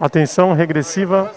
Atenção regressiva.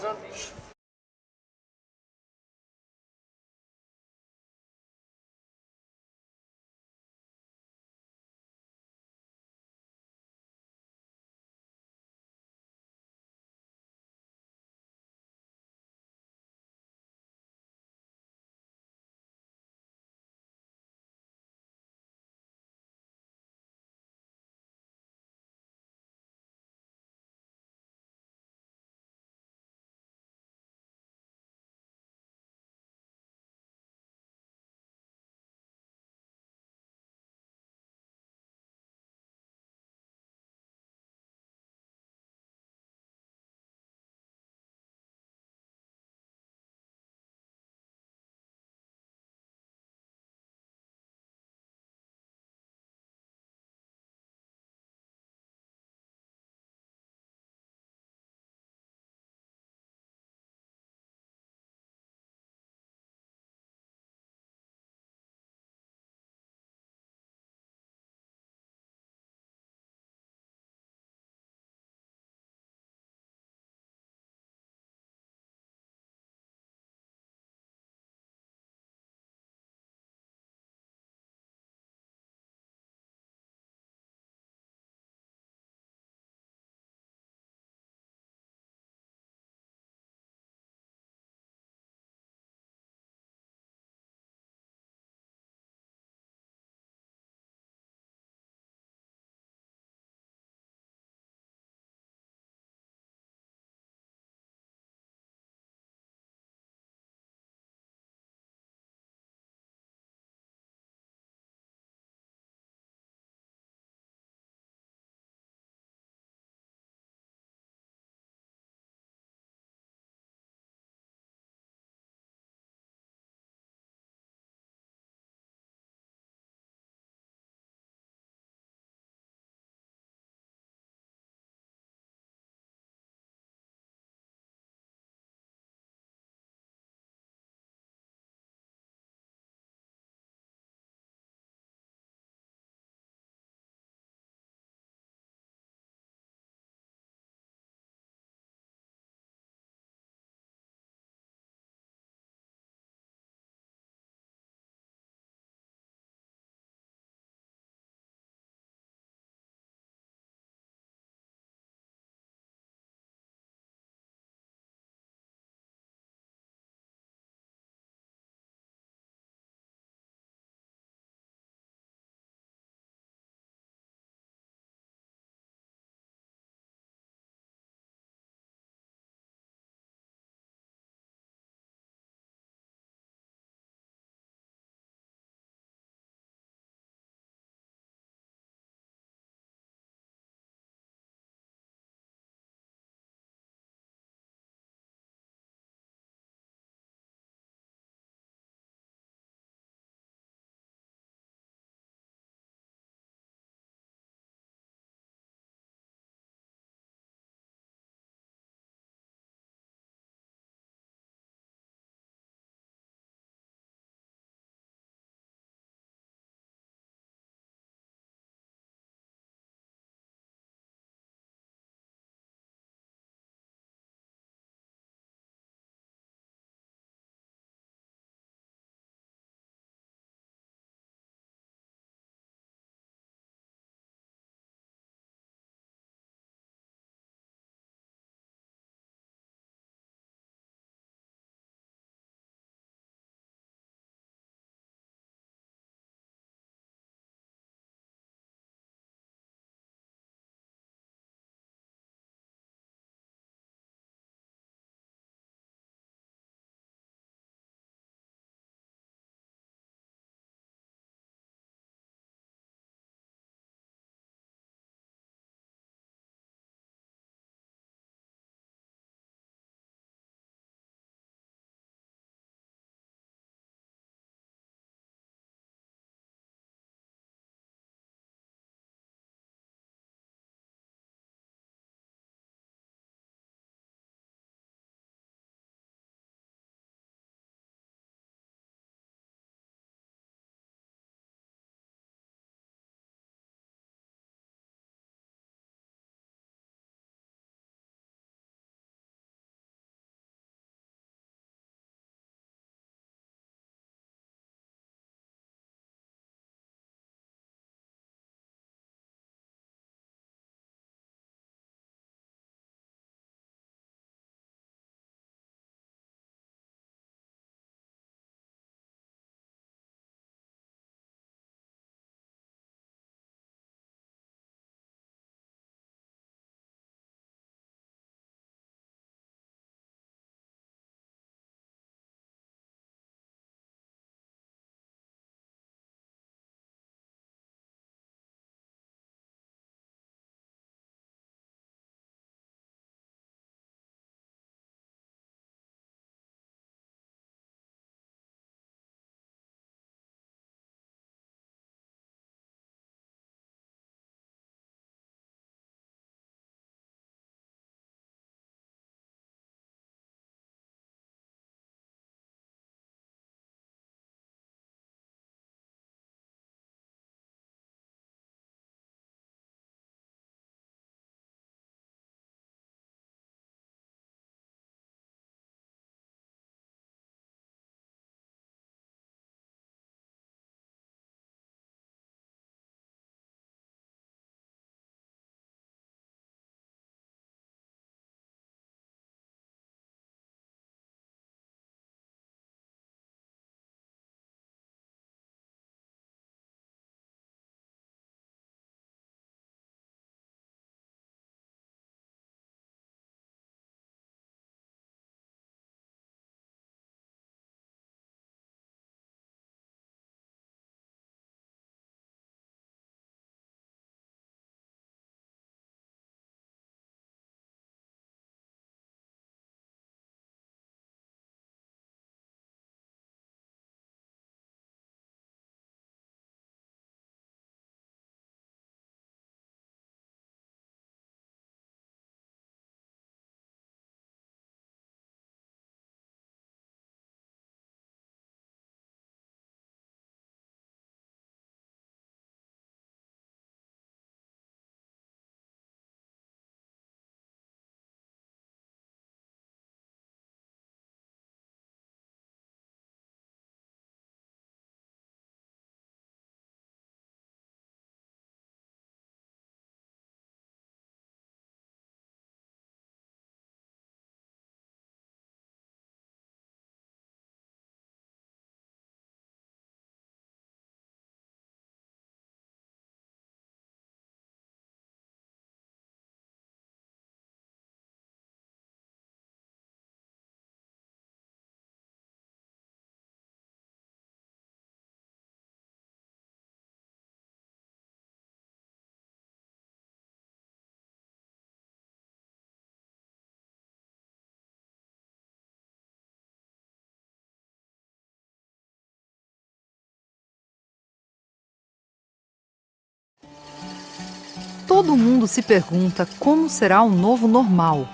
Todo mundo se pergunta como será o novo normal.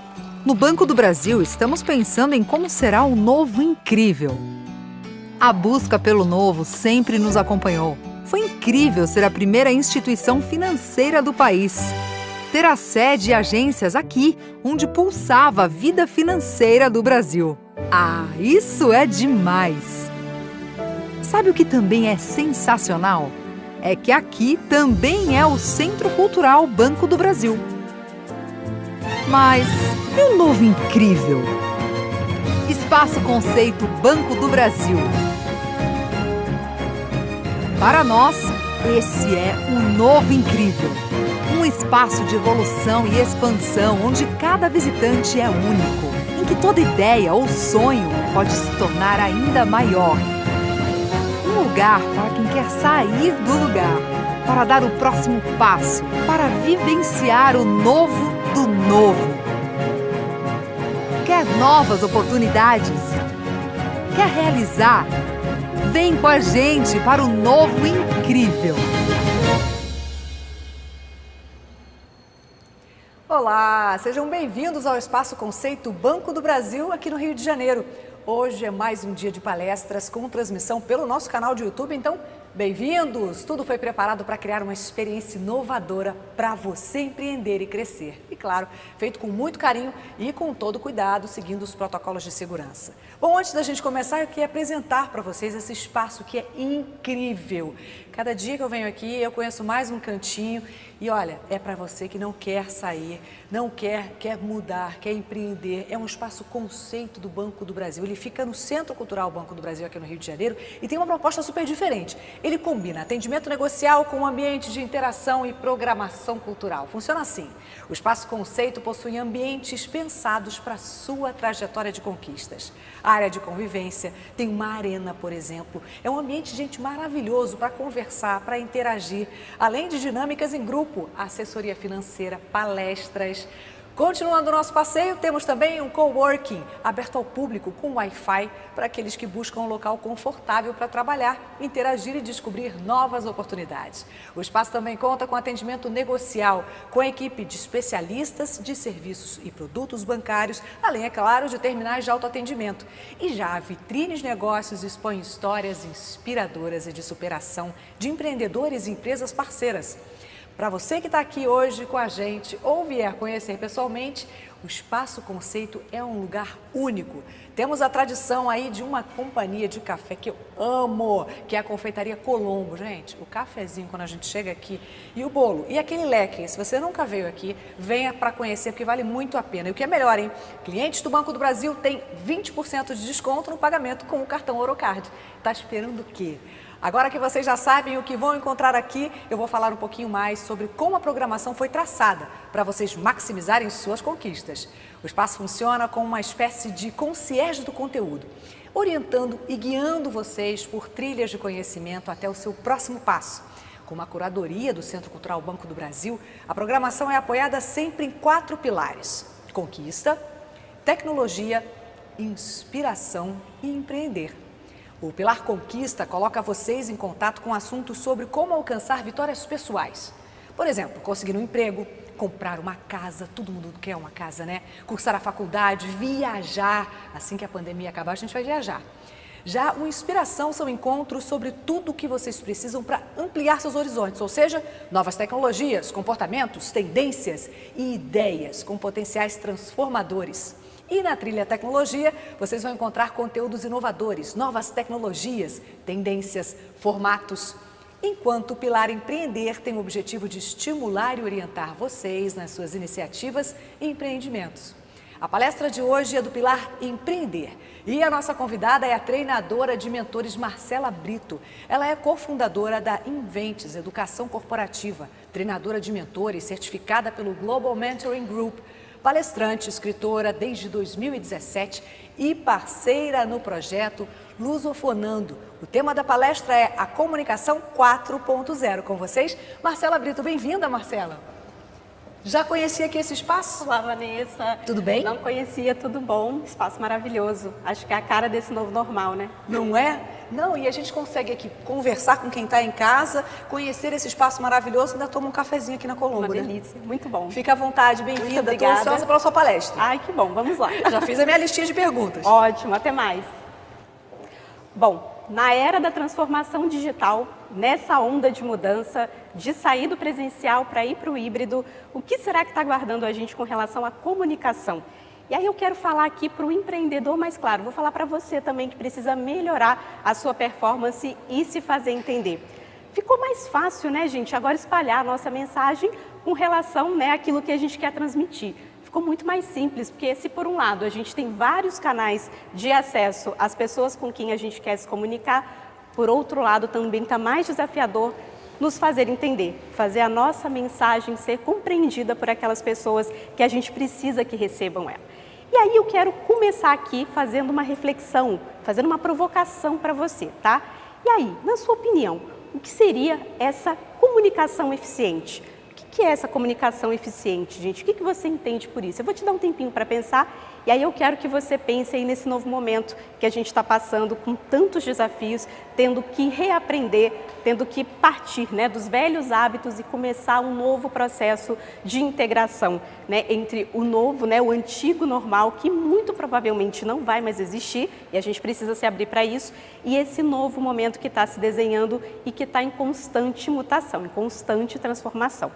No Banco do Brasil, estamos pensando em como será o novo incrível. A busca pelo novo sempre nos acompanhou. Foi incrível ser a primeira instituição financeira do país. Ter a sede e agências aqui, onde pulsava a vida financeira do Brasil. Ah, isso é demais! Sabe o que também é sensacional? É que aqui também é o Centro Cultural Banco do Brasil. Mas e o novo incrível? Espaço Conceito Banco do Brasil. Para nós, esse é o novo incrível. Um espaço de evolução e expansão onde cada visitante é único, em que toda ideia ou sonho pode se tornar ainda maior. Um lugar para quem quer sair do lugar, para dar o próximo passo, para vivenciar o novo do novo. Quer novas oportunidades? Quer realizar? Vem com a gente para o novo incrível. Olá, sejam bem-vindos ao Espaço Conceito Banco do Brasil aqui no Rio de Janeiro. Hoje é mais um dia de palestras com transmissão pelo nosso canal de YouTube, então bem-vindos! Tudo foi preparado para criar uma experiência inovadora para você empreender e crescer. E claro, feito com muito carinho e com todo cuidado, seguindo os protocolos de segurança. Bom, antes da gente começar, eu queria apresentar para vocês esse espaço que é incrível. Cada dia que eu venho aqui, eu conheço mais um cantinho e olha, é para você que não quer sair, não quer mudar, quer empreender. É um espaço conceito do Banco do Brasil. Ele fica no Centro Cultural Banco do Brasil, aqui no Rio de Janeiro, e tem uma proposta super diferente. Ele combina atendimento negocial com um ambiente de interação e programação cultural. Funciona assim. O Espaço Conceito possui ambientes pensados para a sua trajetória de conquistas. A área de convivência, tem uma arena, por exemplo. É um ambiente, gente, maravilhoso para conversar, para interagir. Além de dinâmicas em grupo, assessoria financeira, palestras. Continuando o nosso passeio, temos também um coworking aberto ao público com Wi-Fi para aqueles que buscam um local confortável para trabalhar, interagir e descobrir novas oportunidades. O espaço também conta com atendimento negocial, com a equipe de especialistas de serviços e produtos bancários, além, é claro, de terminais de autoatendimento. E já a Vitrines Negócios expõe histórias inspiradoras e de superação de empreendedores e empresas parceiras. Para você que está aqui hoje com a gente ou vier conhecer pessoalmente, o Espaço Conceito é um lugar único. Temos a tradição aí de uma companhia de café que eu amo, que é a Confeitaria Colombo. Gente, o cafezinho quando a gente chega aqui e o bolo e aquele leque, se você nunca veio aqui, venha para conhecer porque vale muito a pena. E o que é melhor, hein? Clientes do Banco do Brasil têm 20% de desconto no pagamento com o cartão Orocard. Tá esperando o quê? Agora que vocês já sabem o que vão encontrar aqui, eu vou falar um pouquinho mais sobre como a programação foi traçada para vocês maximizarem suas conquistas. O espaço funciona como uma espécie de concierge do conteúdo, orientando e guiando vocês por trilhas de conhecimento até o seu próximo passo. Com uma curadoria do Centro Cultural Banco do Brasil, a programação é apoiada sempre em 4 pilares: conquista, tecnologia, inspiração e empreender. O Pilar Conquista coloca vocês em contato com assuntos sobre como alcançar vitórias pessoais. Por exemplo, conseguir um emprego, comprar uma casa, todo mundo quer uma casa, né? Cursar a faculdade, viajar. Assim que a pandemia acabar, a gente vai viajar. Já o Inspiração são encontros sobre tudo o que vocês precisam para ampliar seus horizontes, ou seja, novas tecnologias, comportamentos, tendências e ideias com potenciais transformadores. E na Trilha Tecnologia, vocês vão encontrar conteúdos inovadores, novas tecnologias, tendências, formatos. Enquanto o Pilar Empreender tem o objetivo de estimular e orientar vocês nas suas iniciativas e empreendimentos. A palestra de hoje é do Pilar Empreender e a nossa convidada é a treinadora de mentores Marcela Brito. Ela é cofundadora da Inventes Educação Corporativa, treinadora de mentores certificada pelo Global Mentoring Group, palestrante, escritora desde 2017 e parceira no projeto Lusofonando. O tema da palestra é a comunicação 4.0. Com vocês, Marcela Brito. Bem-vinda, Marcela. Já conhecia aqui esse espaço? Olá, Vanessa. Tudo bem? Não conhecia, tudo bom. Espaço maravilhoso. Acho que é a cara desse novo normal, né? Não é? Não, e a gente consegue aqui conversar com quem está em casa, conhecer esse espaço maravilhoso e ainda toma um cafezinho aqui na Colombo, Uma né? delícia, muito bom. Fica à vontade, bem-vinda. Estou obrigada. ansiosa pela sua palestra. Ai, que bom, vamos lá. Já fiz a minha listinha de perguntas. Ótimo, até mais. Bom, na era da transformação digital, nessa onda de mudança, de sair do presencial para ir para o híbrido, o que será que está aguardando a gente com relação à comunicação? E aí eu quero falar aqui para o empreendedor, mas claro, vou falar para você também que precisa melhorar a sua performance e se fazer entender. Ficou mais fácil, né, gente, agora espalhar a nossa mensagem com relação, né, àquilo que a gente quer transmitir. Ficou muito mais simples, porque se por um lado a gente tem vários canais de acesso às pessoas com quem a gente quer se comunicar, por outro lado também está mais desafiador nos fazer entender, fazer a nossa mensagem ser compreendida por aquelas pessoas que a gente precisa que recebam ela. E aí eu quero começar aqui fazendo uma reflexão, fazendo uma provocação para você, tá? E aí, na sua opinião, o que seria essa comunicação eficiente? O que é essa comunicação eficiente, gente? O que você entende por isso? Eu vou te dar um tempinho para pensar e aí eu quero que você pense aí nesse novo momento que a gente está passando com tantos desafios, tendo que reaprender, tendo que partir, né, dos velhos hábitos e começar um novo processo de integração, né, entre o novo, né, o antigo normal, que muito provavelmente não vai mais existir e a gente precisa se abrir para isso, e esse novo momento que está se desenhando e que está em constante mutação, em constante transformação.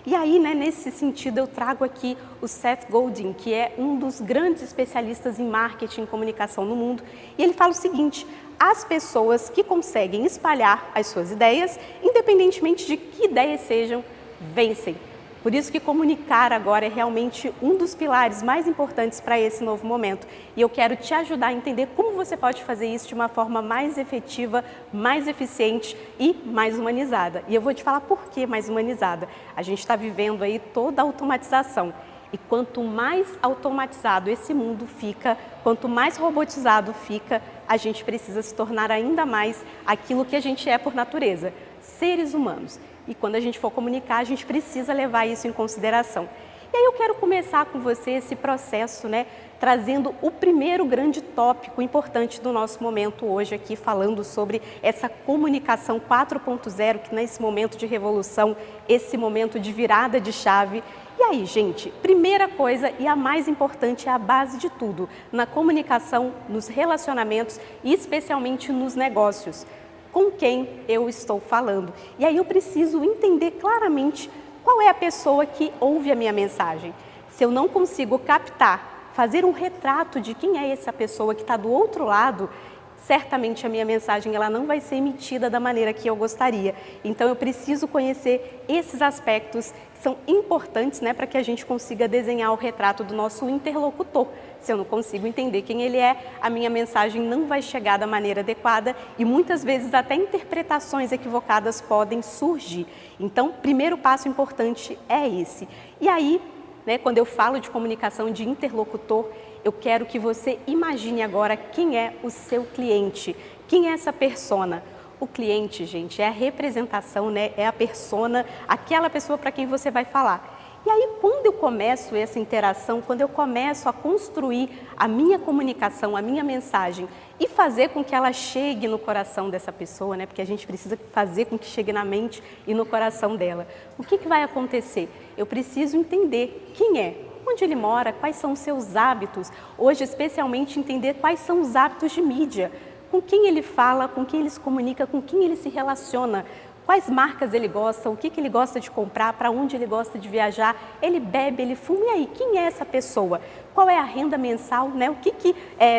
E aí, né, nesse sentido, eu trago aqui o Seth Godin, que é um dos grandes especialistas em marketing e comunicação no mundo, e ele fala o seguinte: as pessoas que conseguem espalhar as suas ideias, independentemente de que ideias sejam, vencem. Por isso que comunicar agora é realmente um dos pilares mais importantes para esse novo momento. E eu quero te ajudar a entender como você pode fazer isso de uma forma mais efetiva, mais eficiente e mais humanizada. E eu vou te falar por que mais humanizada. A gente está vivendo aí toda a automatização. E quanto mais automatizado esse mundo fica, quanto mais robotizado fica, a gente precisa se tornar ainda mais aquilo que a gente é por natureza, seres humanos. E quando a gente for comunicar, a gente precisa levar isso em consideração. E aí eu quero começar com você esse processo, né, trazendo o primeiro grande tópico importante do nosso momento hoje aqui, falando sobre essa comunicação 4.0, que nesse momento de revolução, esse momento de virada de chave. E aí, gente, primeira coisa e a mais importante, é a base de tudo, na comunicação, nos relacionamentos e especialmente nos negócios. Com quem eu estou falando. E aí eu preciso entender claramente qual é a pessoa que ouve a minha mensagem. Se eu não consigo captar, fazer um retrato de quem é essa pessoa que está do outro lado, certamente a minha mensagem ela não vai ser emitida da maneira que eu gostaria. Então eu preciso conhecer esses aspectos que são importantes, né, para que a gente consiga desenhar o retrato do nosso interlocutor. Se eu não consigo entender quem ele é, a minha mensagem não vai chegar da maneira adequada e muitas vezes até interpretações equivocadas podem surgir. Então, primeiro passo importante é esse. E aí, né, quando eu falo de comunicação de interlocutor, eu quero que você imagine agora quem é o seu cliente, quem é essa persona. O cliente, gente, é a representação, né, é a persona, aquela pessoa para quem você vai falar. E aí, quando eu começo essa interação, quando eu começo a construir a minha comunicação, a minha mensagem e fazer com que ela chegue no coração dessa pessoa, né? Porque a gente precisa fazer com que chegue na mente e no coração dela. O que vai acontecer? Eu preciso entender quem é, onde ele mora, quais são os seus hábitos. Hoje, especialmente, entender quais são os hábitos de mídia. Com quem ele fala, com quem ele se comunica, com quem ele se relaciona. Quais marcas ele gosta, o que ele gosta de comprar, para onde ele gosta de viajar, ele bebe, ele fuma, e aí, quem é essa pessoa? Qual é a renda mensal, né? O que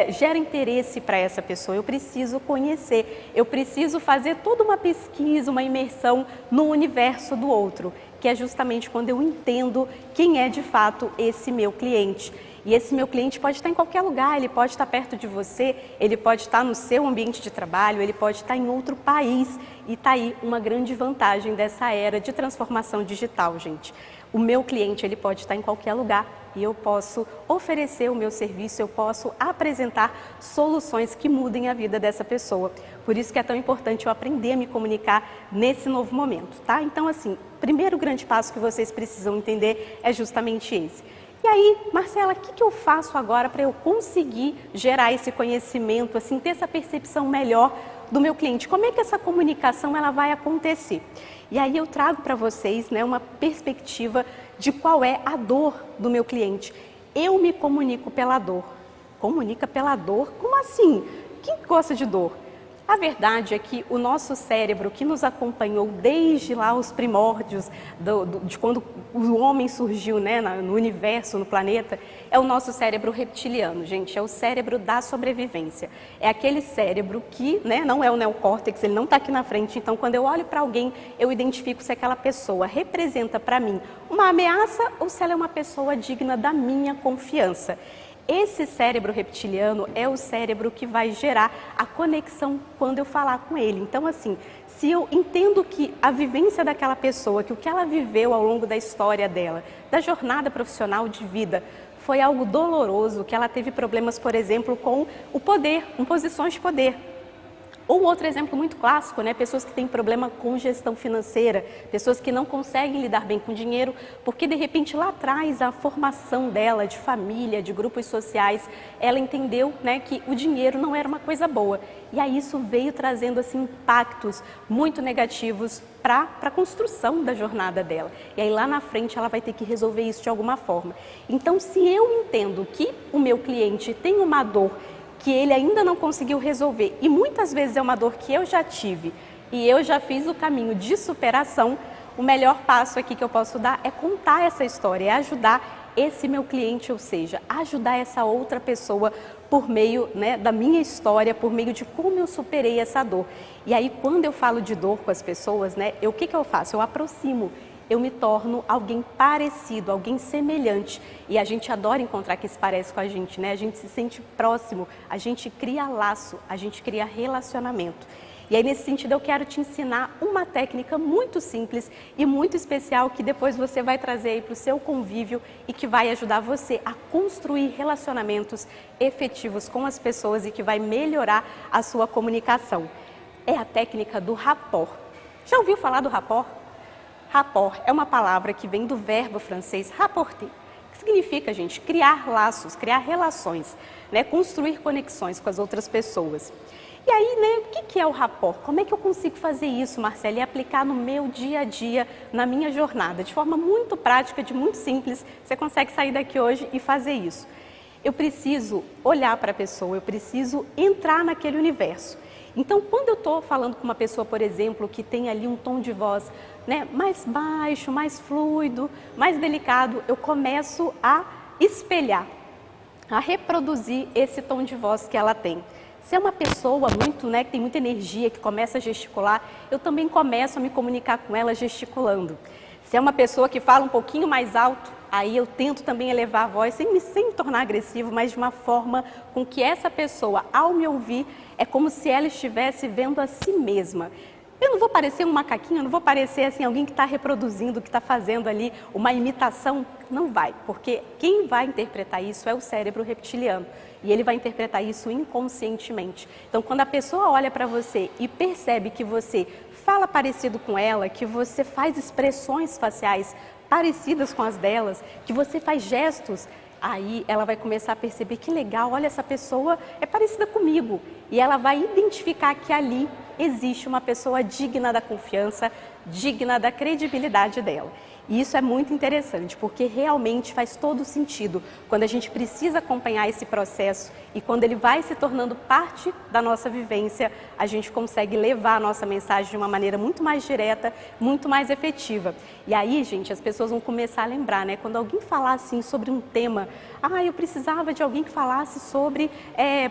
gera interesse para essa pessoa? Eu preciso conhecer, eu preciso fazer toda uma pesquisa, uma imersão no universo do outro, que é justamente quando eu entendo quem é de fato esse meu cliente. E esse meu cliente pode estar em qualquer lugar, ele pode estar perto de você, ele pode estar no seu ambiente de trabalho, ele pode estar em outro país. E está aí uma grande vantagem dessa era de transformação digital, gente. O meu cliente, ele pode estar em qualquer lugar e eu posso oferecer o meu serviço, eu posso apresentar soluções que mudem a vida dessa pessoa. Por isso que é tão importante eu aprender a me comunicar nesse novo momento, tá? Então, assim, o primeiro grande passo que vocês precisam entender é justamente esse. E aí, Marcela, o que eu faço agora para eu conseguir gerar esse conhecimento, assim, ter essa percepção melhor do meu cliente? Como é que essa comunicação ela vai acontecer? E aí eu trago para vocês, né, uma perspectiva de qual é a dor do meu cliente. Eu me comunico pela dor. Comunica pela dor? Como assim? Quem gosta de dor? A verdade é que o nosso cérebro, que nos acompanhou desde lá os primórdios, de quando o homem surgiu, né, no universo, no planeta, é o nosso cérebro reptiliano, gente, é o cérebro da sobrevivência. É aquele cérebro que, né, não é o neocórtex, ele não está aqui na frente, então quando eu olho para alguém, eu identifico se aquela pessoa representa para mim uma ameaça ou se ela é uma pessoa digna da minha confiança. Esse cérebro reptiliano é o cérebro que vai gerar a conexão quando eu falar com ele. Então, assim, se eu entendo que a vivência daquela pessoa, que o que ela viveu ao longo da história dela, da jornada profissional de vida, foi algo doloroso, que ela teve problemas, por exemplo, com o poder, com posições de poder. Ou outro exemplo muito clássico, né? Pessoas que têm problema com gestão financeira, pessoas que não conseguem lidar bem com dinheiro, porque de repente lá atrás a formação dela, de família, de grupos sociais, ela entendeu, né, que o dinheiro não era uma coisa boa. E aí isso veio trazendo assim, impactos muito negativos para a construção da jornada dela. E aí lá na frente ela vai ter que resolver isso de alguma forma. Então, se eu entendo que o meu cliente tem uma dor que ele ainda não conseguiu resolver, e muitas vezes é uma dor que eu já tive e eu já fiz o caminho de superação, o melhor passo aqui que eu posso dar é contar essa história, é ajudar esse meu cliente, ou seja, ajudar essa outra pessoa por meio, né, da minha história, por meio de como eu superei essa dor. E aí quando eu falo de dor com as pessoas, né, o que eu faço? Eu aproximo. Eu me torno alguém parecido, alguém semelhante. E a gente adora encontrar quem se parece com a gente, né? A gente se sente próximo, a gente cria laço, a gente cria relacionamento. E aí, nesse sentido, eu quero te ensinar uma técnica muito simples e muito especial que depois você vai trazer aí para o seu convívio e que vai ajudar você a construir relacionamentos efetivos com as pessoas e que vai melhorar a sua comunicação. É a técnica do rapport. Já ouviu falar do rapport? Rapport é uma palavra que vem do verbo francês rapporter, que significa, gente, criar laços, criar relações, né? Construir conexões com as outras pessoas. E aí, né, o que é o rapport? Como é que eu consigo fazer isso, Marcela, e aplicar no meu dia a dia, na minha jornada? De forma muito prática, de muito simples, você consegue sair daqui hoje e fazer isso. Eu preciso olhar para a pessoa, eu preciso entrar naquele universo. Então, quando eu estou falando com uma pessoa, por exemplo, que tem ali um tom de voz, né, mais baixo, mais fluido, mais delicado, eu começo a espelhar, a reproduzir esse tom de voz que ela tem. Se é uma pessoa muito, né, que tem muita energia, que começa a gesticular, eu também começo a me comunicar com ela gesticulando. Se é uma pessoa que fala um pouquinho mais alto, aí eu tento também elevar a voz, sem me tornar agressivo, mas de uma forma com que essa pessoa, ao me ouvir, é como se ela estivesse vendo a si mesma. Eu não vou parecer um macaquinho, eu não vou parecer assim, alguém que está reproduzindo, que está fazendo ali uma imitação. Não vai, porque quem vai interpretar isso é o cérebro reptiliano. E ele vai interpretar isso inconscientemente. Então, quando a pessoa olha para você e percebe que você fala parecido com ela, que você faz expressões faciais parecidas com as delas, que você faz gestos, aí ela vai começar a perceber que legal, olha, essa pessoa é parecida comigo. E ela vai identificar que ali existe uma pessoa digna da confiança, digna da credibilidade dela. E isso é muito interessante, porque realmente faz todo sentido quando a gente precisa acompanhar esse processo e quando ele vai se tornando parte da nossa vivência, a gente consegue levar a nossa mensagem de uma maneira muito mais direta, muito mais efetiva. E aí, gente, as pessoas vão começar a lembrar, né? Quando alguém falar assim sobre um tema, eu precisava de alguém que falasse sobre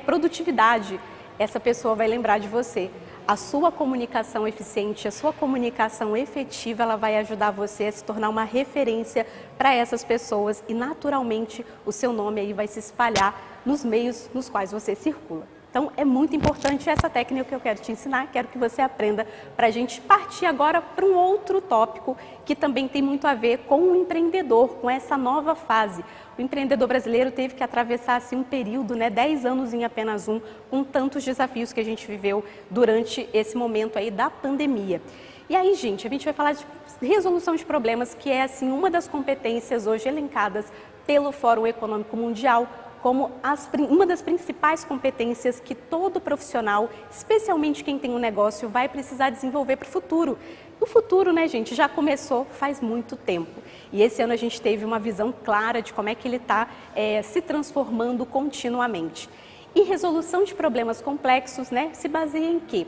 produtividade. Essa pessoa vai lembrar de você. a sua comunicação eficiente, a sua comunicação efetiva, ela vai ajudar você a se tornar uma referência para essas pessoas e naturalmente o seu nome aí vai se espalhar nos meios nos quais você circula. Então, é muito importante essa técnica que eu quero te ensinar, quero que você aprenda para a gente partir agora para um outro tópico que também tem muito a ver com o empreendedor, com essa nova fase. O empreendedor brasileiro teve que atravessar assim, um período, 10 anos em apenas um, com tantos desafios que a gente viveu durante esse momento aí da pandemia. E aí, gente, a gente vai falar de resolução de problemas, que é assim, uma das competências hoje elencadas pelo Fórum Econômico Mundial, como uma das principais competências que todo profissional, especialmente quem tem um negócio, vai precisar desenvolver para o futuro. O futuro, gente, já começou faz muito tempo. E esse ano a gente teve uma visão clara de como é que ele está se transformando continuamente. E resolução de problemas complexos, se baseia em quê?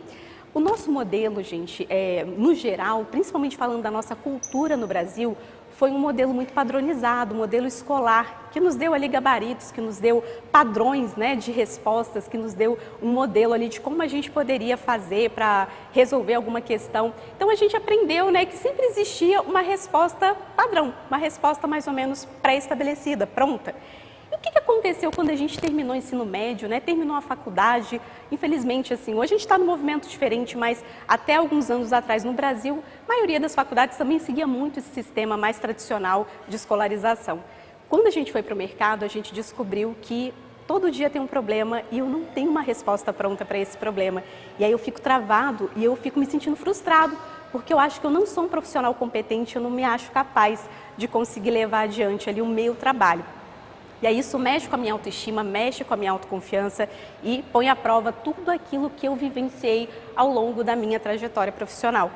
O nosso modelo, gente, no geral, principalmente falando da nossa cultura no Brasil, foi um modelo muito padronizado, um modelo escolar, que nos deu ali gabaritos, que nos deu padrões de respostas, que nos deu um modelo ali de como a gente poderia fazer para resolver alguma questão. Então a gente aprendeu que sempre existia uma resposta padrão, uma resposta mais ou menos pré-estabelecida, pronta. E o que aconteceu quando a gente terminou o ensino médio, terminou a faculdade? Infelizmente, assim, hoje a gente está num movimento diferente, mas até alguns anos atrás no Brasil, a maioria das faculdades também seguia muito esse sistema mais tradicional de escolarização. Quando a gente foi para o mercado, a gente descobriu que todo dia tem um problema e eu não tenho uma resposta pronta para esse problema. E aí eu fico travado e eu fico me sentindo frustrado, porque eu acho que eu não sou um profissional competente, eu não me acho capaz de conseguir levar adiante ali o meu trabalho. E aí isso mexe com a minha autoestima, mexe com a minha autoconfiança e põe à prova tudo aquilo que eu vivenciei ao longo da minha trajetória profissional.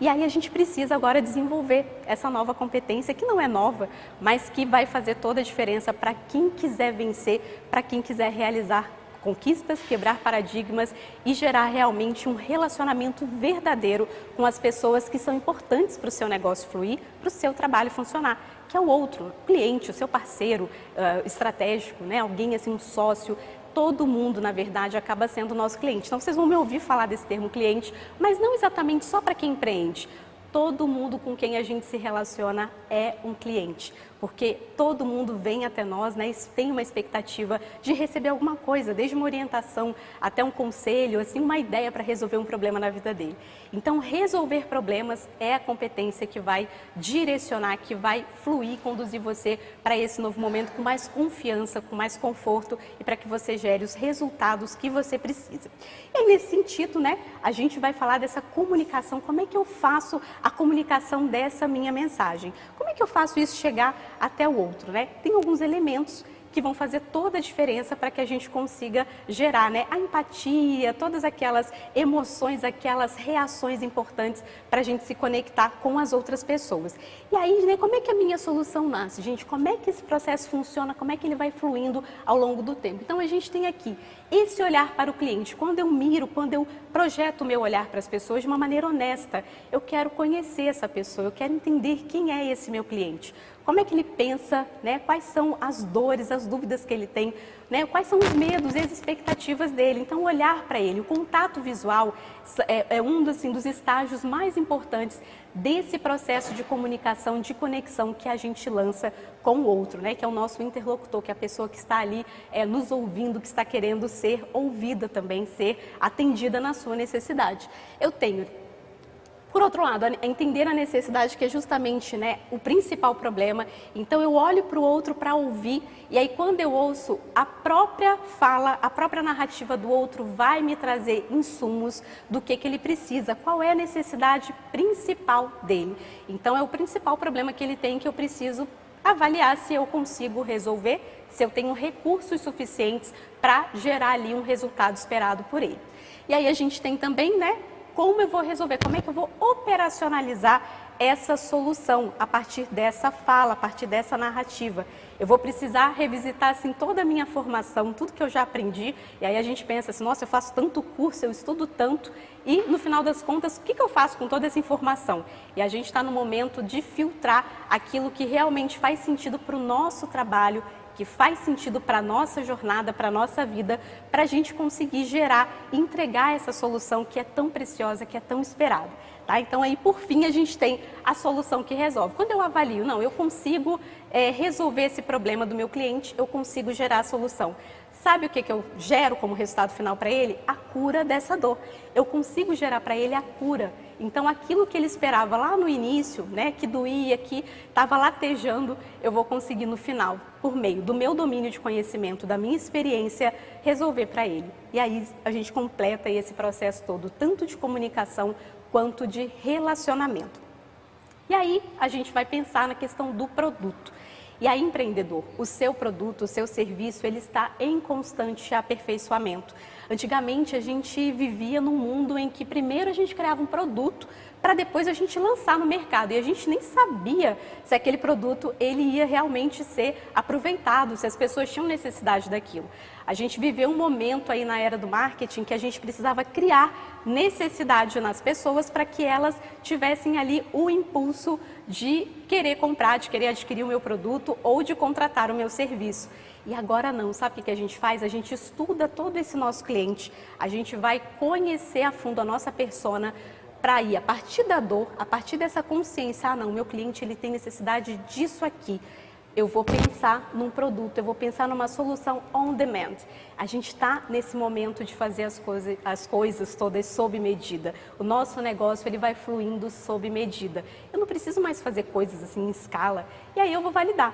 E aí a gente precisa agora desenvolver essa nova competência, que não é nova, mas que vai fazer toda a diferença para quem quiser vencer, para quem quiser realizar conquistas, quebrar paradigmas e gerar realmente um relacionamento verdadeiro com as pessoas que são importantes para o seu negócio fluir, para o seu trabalho funcionar, que é o outro, o cliente, o seu parceiro estratégico, alguém assim, um sócio. Todo mundo, na verdade, acaba sendo nosso cliente. Então, vocês vão me ouvir falar desse termo cliente, mas não exatamente só para quem empreende. Todo mundo com quem a gente se relaciona é um cliente, porque todo mundo vem até nós, tem uma expectativa de receber alguma coisa, desde uma orientação até um conselho, assim, uma ideia para resolver um problema na vida dele. Então, resolver problemas é a competência que vai direcionar, que vai fluir, conduzir você para esse novo momento com mais confiança, com mais conforto e para que você gere os resultados que você precisa. E nesse sentido, a gente vai falar dessa comunicação, como é que eu faço a comunicação dessa minha mensagem? Como é que eu faço isso chegar até o outro, Tem alguns elementos que vão fazer toda a diferença para que a gente consiga gerar, a empatia, todas aquelas emoções, aquelas reações importantes para a gente se conectar com as outras pessoas. E aí, como é que a minha solução nasce, gente? Como é que esse processo funciona? Como é que ele vai fluindo ao longo do tempo? Então, a gente tem aqui esse olhar para o cliente. Quando eu miro, quando eu projeto o meu olhar para as pessoas de uma maneira honesta, eu quero conhecer essa pessoa, eu quero entender quem é esse meu cliente. Como é que ele pensa, quais são as dores, as dúvidas que ele tem, quais são os medos e as expectativas dele. Então, olhar para ele, o contato visual é um dos estágios mais importantes desse processo de comunicação, de conexão que a gente lança com o outro, que é o nosso interlocutor, que é a pessoa que está ali nos ouvindo, que está querendo ser ouvida também, ser atendida na sua necessidade. Eu tenho... Por outro lado, entender a necessidade, que é justamente o principal problema. Então, eu olho para o outro para ouvir, e aí quando eu ouço, a própria fala, a própria narrativa do outro vai me trazer insumos do que ele precisa, qual é a necessidade principal dele. Então, é o principal problema que ele tem, que eu preciso avaliar se eu consigo resolver, se eu tenho recursos suficientes para gerar ali um resultado esperado por ele. E aí a gente tem também, como eu vou resolver, como é que eu vou operacionalizar essa solução a partir dessa fala, a partir dessa narrativa. Eu vou precisar revisitar assim, toda a minha formação, tudo que eu já aprendi, e aí a gente pensa assim, nossa, eu faço tanto curso, eu estudo tanto, e no final das contas, o que eu faço com toda essa informação? E a gente está no momento de filtrar aquilo que realmente faz sentido para o nosso trabalho, que faz sentido para a nossa jornada, para a nossa vida, para a gente conseguir gerar e entregar essa solução que é tão preciosa, que é tão esperada. Tá? Então, aí, por fim, a gente tem a solução que resolve. Quando eu avalio, não, eu consigo resolver esse problema do meu cliente, eu consigo gerar a solução. Sabe o que eu gero como resultado final para ele? A cura dessa dor. Eu consigo gerar para ele a cura. Então, aquilo que ele esperava lá no início, né, que doía, que estava latejando, eu vou conseguir no final, por meio do meu domínio de conhecimento, da minha experiência, resolver para ele. E aí a gente completa esse processo todo, tanto de comunicação quanto de relacionamento. E aí a gente vai pensar na questão do produto. E aí, empreendedor, o seu produto, o seu serviço, ele está em constante aperfeiçoamento. Antigamente, a gente vivia num mundo em que primeiro a gente criava um produto para depois a gente lançar no mercado. E a gente nem sabia se aquele produto ele ia realmente ser aproveitado, se as pessoas tinham necessidade daquilo. A gente viveu um momento aí na era do marketing que a gente precisava criar necessidade nas pessoas para que elas tivessem ali o impulso de querer comprar, de querer adquirir o meu produto ou de contratar o meu serviço. E agora não, sabe o que a gente faz? A gente estuda todo esse nosso cliente, a gente vai conhecer a fundo a nossa persona para ir, a partir da dor, a partir dessa consciência, não, meu cliente ele tem necessidade disso aqui. Eu vou pensar num produto, eu vou pensar numa solução on demand. A gente está nesse momento de fazer as coisas todas sob medida. O nosso negócio ele vai fluindo sob medida. Eu não preciso mais fazer coisas assim em escala. E aí eu vou validar.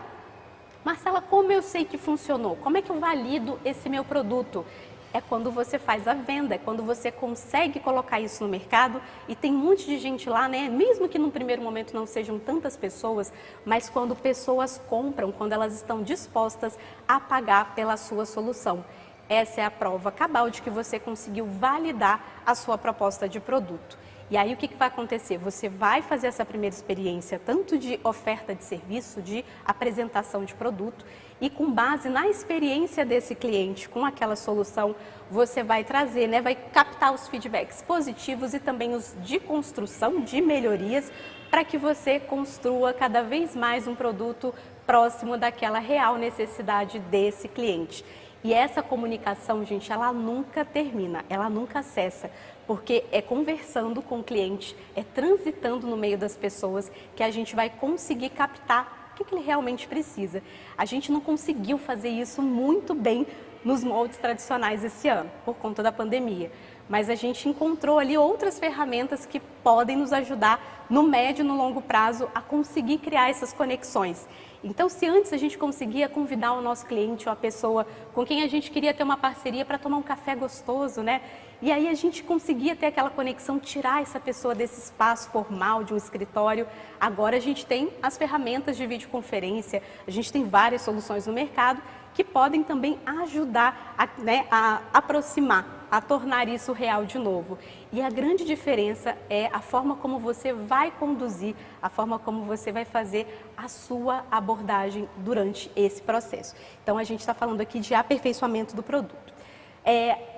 Marcela, como eu sei que funcionou? Como é que eu valido esse meu produto? É quando você faz a venda, é quando você consegue colocar isso no mercado e tem um monte de gente lá, né? Mesmo que num primeiro momento não sejam tantas pessoas, mas quando pessoas compram, quando elas estão dispostas a pagar pela sua solução. Essa é a prova cabal de que você conseguiu validar a sua proposta de produto. E aí o que vai acontecer? Você vai fazer essa primeira experiência, tanto de oferta de serviço, de apresentação de produto, e com base na experiência desse cliente com aquela solução, você vai trazer, né, vai captar os feedbacks positivos e também os de construção, de melhorias, para que você construa cada vez mais um produto próximo daquela real necessidade desse cliente. E essa comunicação, gente, ela nunca termina, ela nunca cessa, porque é conversando com o cliente, é transitando no meio das pessoas que a gente vai conseguir captar o que ele realmente precisa. A gente não conseguiu fazer isso muito bem nos moldes tradicionais esse ano, por conta da pandemia. Mas a gente encontrou ali outras ferramentas que podem nos ajudar no médio e no longo prazo a conseguir criar essas conexões. Então, se antes a gente conseguia convidar o nosso cliente ou a pessoa com quem a gente queria ter uma parceria para tomar um café gostoso, né? E aí a gente conseguia ter aquela conexão, tirar essa pessoa desse espaço formal de um escritório. Agora a gente tem as ferramentas de videoconferência, a gente tem várias soluções no mercado que podem também ajudar a aproximar, a tornar isso real de novo. E a grande diferença é a forma como você vai conduzir, a forma como você vai fazer a sua abordagem durante esse processo. Então, a gente está falando aqui de aperfeiçoamento do produto.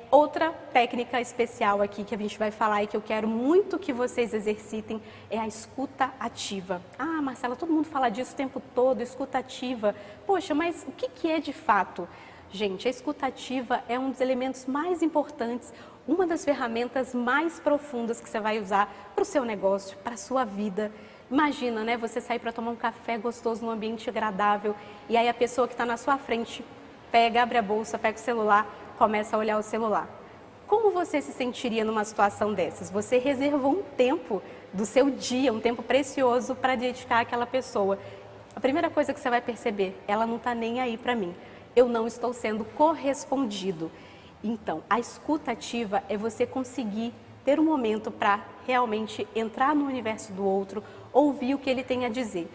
Outra técnica especial aqui que a gente vai falar e que eu quero muito que vocês exercitem é a escuta ativa. Ah, Marcela, todo mundo fala disso o tempo todo, escuta ativa. Poxa, mas o que é de fato? Gente, a escuta ativa é um dos elementos mais importantes, uma das ferramentas mais profundas que você vai usar para o seu negócio, para a sua vida. Imagina, né, você sair para tomar um café gostoso num ambiente agradável e aí a pessoa que está na sua frente pega, abre a bolsa, pega o celular, começa a olhar o celular. Como você se sentiria numa situação dessas? Você reservou um tempo do seu dia, um tempo precioso para dedicar àquela pessoa. A primeira coisa que você vai perceber, ela não está nem aí para mim. Eu não estou sendo correspondido. Então, a escuta ativa é você conseguir ter um momento para realmente entrar no universo do outro, ouvir o que ele tem a dizer.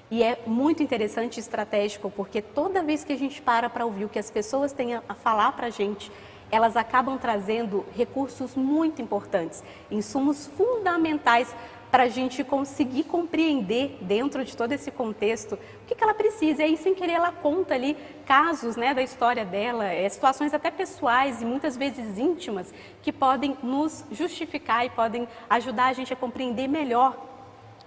E é muito interessante e estratégico, porque toda vez que a gente para ouvir o que as pessoas têm a falar para a gente, elas acabam trazendo recursos muito importantes, insumos fundamentais para a gente conseguir compreender dentro de todo esse contexto o que ela precisa. E aí, sem querer, ela conta ali casos, né, da história dela, situações até pessoais e muitas vezes íntimas, que podem nos justificar e podem ajudar a gente a compreender melhor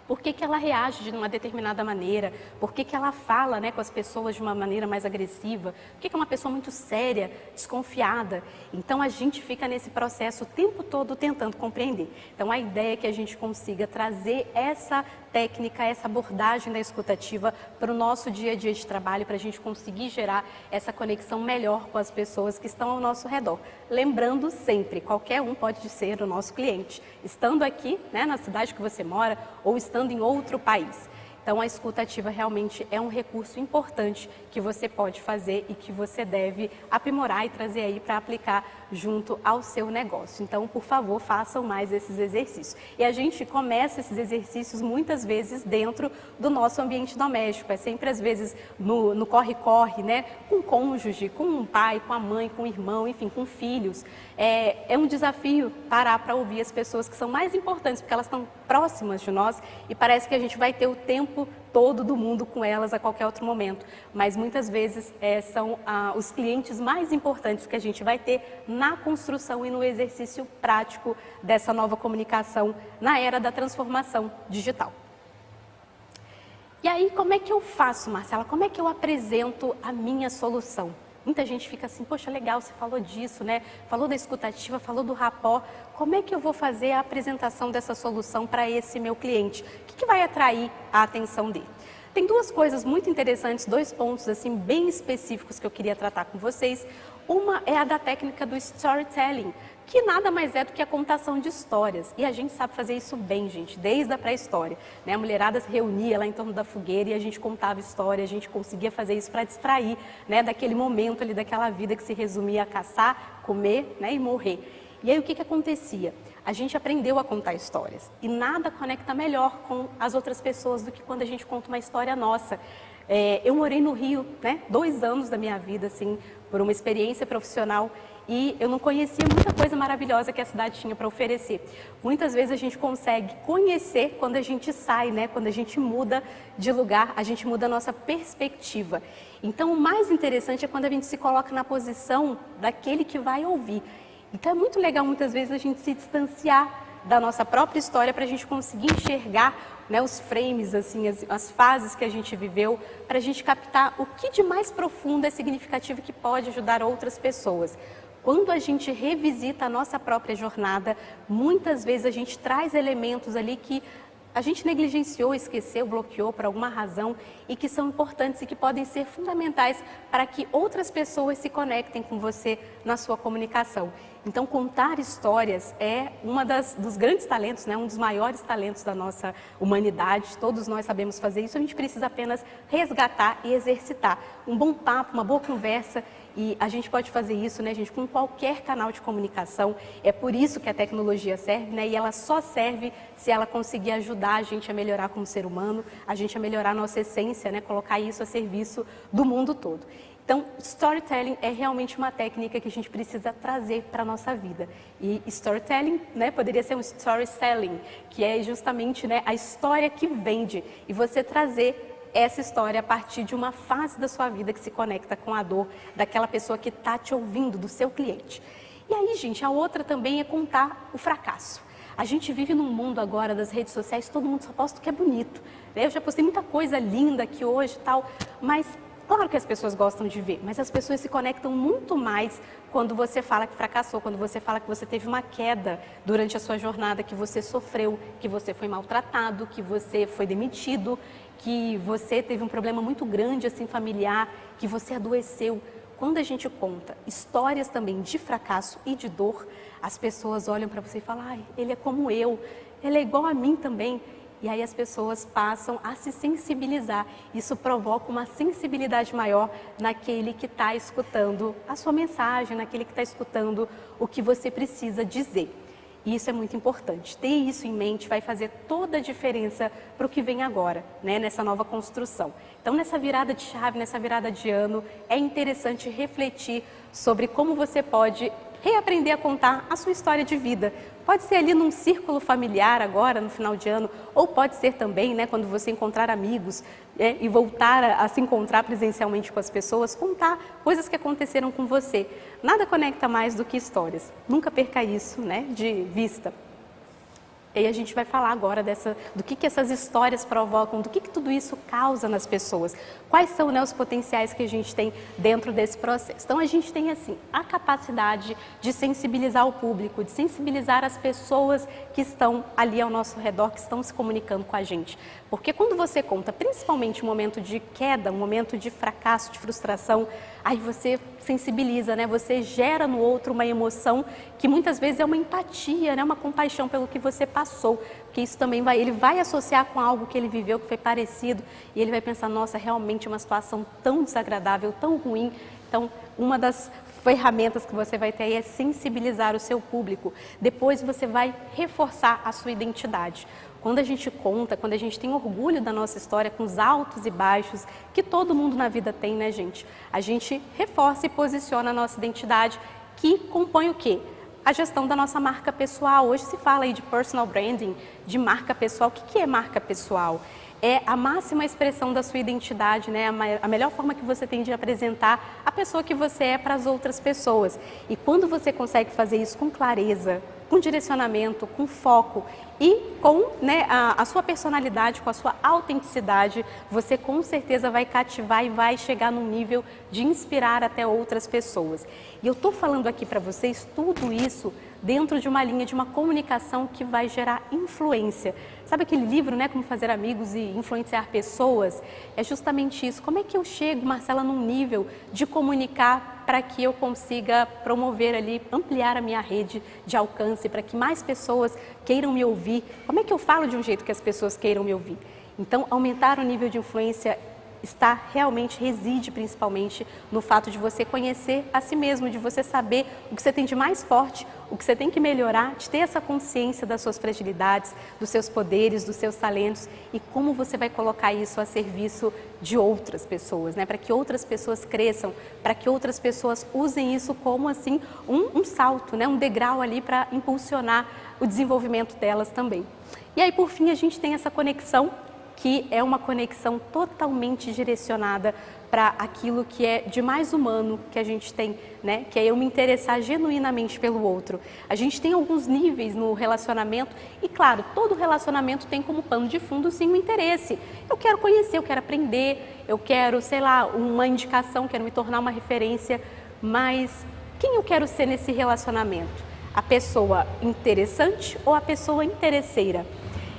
Por que ela reage de uma determinada maneira? Por que ela fala, né, com as pessoas de uma maneira mais agressiva? Por que é uma pessoa muito séria, desconfiada? Então, a gente fica nesse processo o tempo todo tentando compreender. Então, a ideia é que a gente consiga trazer essa técnica, essa abordagem da escutativa para o nosso dia a dia de trabalho, para a gente conseguir gerar essa conexão melhor com as pessoas que estão ao nosso redor. Lembrando sempre, qualquer um pode ser o nosso cliente, estando aqui, né, na cidade que você mora ou estando em outro país. Então, a escutativa realmente é um recurso importante que você pode fazer e que você deve aprimorar e trazer aí para aplicar junto ao seu negócio. Então, por favor, façam mais esses exercícios. E a gente começa esses exercícios muitas vezes dentro do nosso ambiente doméstico. É sempre, às vezes, no corre-corre, né? Com o cônjuge, com um pai, com a mãe, com o irmão, enfim, com filhos. É um desafio parar para ouvir as pessoas que são mais importantes, porque elas estão próximas de nós e parece que a gente vai ter o tempo todo do mundo com elas a qualquer outro momento. Mas muitas vezes são os clientes mais importantes que a gente vai ter na construção e no exercício prático dessa nova comunicação na era da transformação digital. E aí, como é que eu faço, Marcela? Como é que eu apresento a minha solução? Muita gente fica assim, poxa, legal, você falou disso, né? Falou da escutativa, falou do rapport. Como é que eu vou fazer a apresentação dessa solução para esse meu cliente? O que vai atrair a atenção dele? Tem duas coisas muito interessantes, dois pontos assim bem específicos que eu queria tratar com vocês. Uma é a da técnica do storytelling, que nada mais é do que a contação de histórias. E a gente sabe fazer isso bem, gente, desde a pré-história, né? A mulherada se reunia lá em torno da fogueira e a gente contava história, a gente conseguia fazer isso para distrair, né, daquele momento ali, daquela vida que se resumia a caçar, comer, né, e morrer. E aí o que acontecia? A gente aprendeu a contar histórias e nada conecta melhor com as outras pessoas do que quando a gente conta uma história nossa. Eu morei no Rio, né, 2 anos da minha vida, assim, por uma experiência profissional e eu não conhecia muita coisa maravilhosa que a cidade tinha para oferecer. Muitas vezes a gente consegue conhecer quando a gente sai, né, quando a gente muda de lugar, a gente muda a nossa perspectiva. Então, o mais interessante é quando a gente se coloca na posição daquele que vai ouvir. Então, é muito legal, muitas vezes, a gente se distanciar da nossa própria história para a gente conseguir enxergar, né, os frames, assim, as fases que a gente viveu, para a gente captar o que de mais profundo é significativo e que pode ajudar outras pessoas. Quando a gente revisita a nossa própria jornada, muitas vezes a gente traz elementos ali que a gente negligenciou, esqueceu, bloqueou por alguma razão e que são importantes e que podem ser fundamentais para que outras pessoas se conectem com você na sua comunicação. Então, contar histórias é dos grandes talentos, né? Um dos maiores talentos da nossa humanidade. Todos nós sabemos fazer isso, a gente precisa apenas resgatar e exercitar. Um bom papo, uma boa conversa. E a gente pode fazer isso, né, gente, com qualquer canal de comunicação. É por isso que a tecnologia serve, né, e ela só serve se ela conseguir ajudar a gente a melhorar como ser humano, a gente a melhorar a nossa essência, né, colocar isso a serviço do mundo todo. Então, storytelling é realmente uma técnica que a gente precisa trazer para a nossa vida. E storytelling, né, poderia ser um story selling, que é justamente, né, a história que vende e você trazer essa história a partir de uma fase da sua vida que se conecta com a dor daquela pessoa que está te ouvindo, do seu cliente. E aí, gente, a outra também é contar o fracasso. A gente vive num mundo agora das redes sociais, todo mundo só posta o que é bonito. Eu já postei muita coisa linda aqui hoje e tal, mas claro que as pessoas gostam de ver, mas as pessoas se conectam muito mais quando você fala que fracassou, quando você fala que você teve uma queda durante a sua jornada, que você sofreu, que você foi maltratado, que você foi demitido, que você teve um problema muito grande assim familiar, que você adoeceu. Quando a gente conta histórias também de fracasso e de dor, as pessoas olham para você e falam, ai, ele é como eu, ele é igual a mim também. E aí as pessoas passam a se sensibilizar. Isso provoca uma sensibilidade maior naquele que está escutando a sua mensagem, naquele que está escutando o que você precisa dizer. E isso é muito importante. Ter isso em mente vai fazer toda a diferença para o que vem agora, né, nessa nova construção. Então, nessa virada de chave, nessa virada de ano, é interessante refletir sobre como você pode reaprender a contar a sua história de vida. Pode ser ali num círculo familiar agora, no final de ano, ou pode ser também, né, quando você encontrar amigos e voltar a se encontrar presencialmente com as pessoas, contar coisas que aconteceram com você. Nada conecta mais do que histórias. Nunca perca isso, né, de vista. E aí a gente vai falar agora do que essas histórias provocam, do que tudo isso causa nas pessoas. Quais são, né, os potenciais que a gente tem dentro desse processo. Então a gente tem assim a capacidade de sensibilizar o público, de sensibilizar as pessoas que estão ali ao nosso redor, que estão se comunicando com a gente. Porque quando você conta, principalmente um momento de queda, um momento de fracasso, de frustração, aí você sensibiliza, né? Você gera no outro uma emoção que muitas vezes é uma empatia, né? Uma compaixão pelo que você passou, porque isso também ele vai associar com algo que ele viveu, que foi parecido, e ele vai pensar, nossa, realmente é uma situação tão desagradável, tão ruim. Então, uma das ferramentas que você vai ter aí é sensibilizar o seu público. Depois você vai reforçar a sua identidade. Quando a gente conta, quando a gente tem orgulho da nossa história, com os altos e baixos, que todo mundo na vida tem, né, gente? A gente reforça e posiciona a nossa identidade, que compõe o quê? A gestão da nossa marca pessoal. Hoje se fala aí de personal branding, de marca pessoal. O que é marca pessoal? É a máxima expressão da sua identidade, né? A melhor forma que você tem de apresentar a pessoa que você é para as outras pessoas. E quando você consegue fazer isso com clareza, com direcionamento, com foco e com, né, a sua personalidade, com a sua autenticidade, você com certeza vai cativar e vai chegar num nível de inspirar até outras pessoas. E eu estou falando aqui para vocês tudo isso dentro de uma linha de uma comunicação que vai gerar influência. Sabe aquele livro, né, Como Fazer Amigos e Influenciar Pessoas? É justamente isso. Como é que eu chego, Marcela, num nível de comunicar para que eu consiga promover ali, ampliar a minha rede de alcance, para que mais pessoas queiram me ouvir? Como é que eu falo de um jeito que as pessoas queiram me ouvir? Então, aumentar o nível de influência reside principalmente no fato de você conhecer a si mesmo, de você saber o que você tem de mais forte, o que você tem que melhorar, de ter essa consciência das suas fragilidades, dos seus poderes, dos seus talentos e como você vai colocar isso a serviço de outras pessoas, né? Para que outras pessoas cresçam, para que outras pessoas usem isso como assim um salto, né? Um degrau ali para impulsionar o desenvolvimento delas também. E aí, por fim, a gente tem essa conexão, que é uma conexão totalmente direcionada para aquilo que é de mais humano que a gente tem, né? Que é eu me interessar genuinamente pelo outro. A gente tem alguns níveis no relacionamento e, claro, todo relacionamento tem como pano de fundo, sim, o interesse. Eu quero conhecer, eu quero aprender, eu quero, sei lá, uma indicação, quero me tornar uma referência, mas quem eu quero ser nesse relacionamento? A pessoa interessante ou a pessoa interesseira?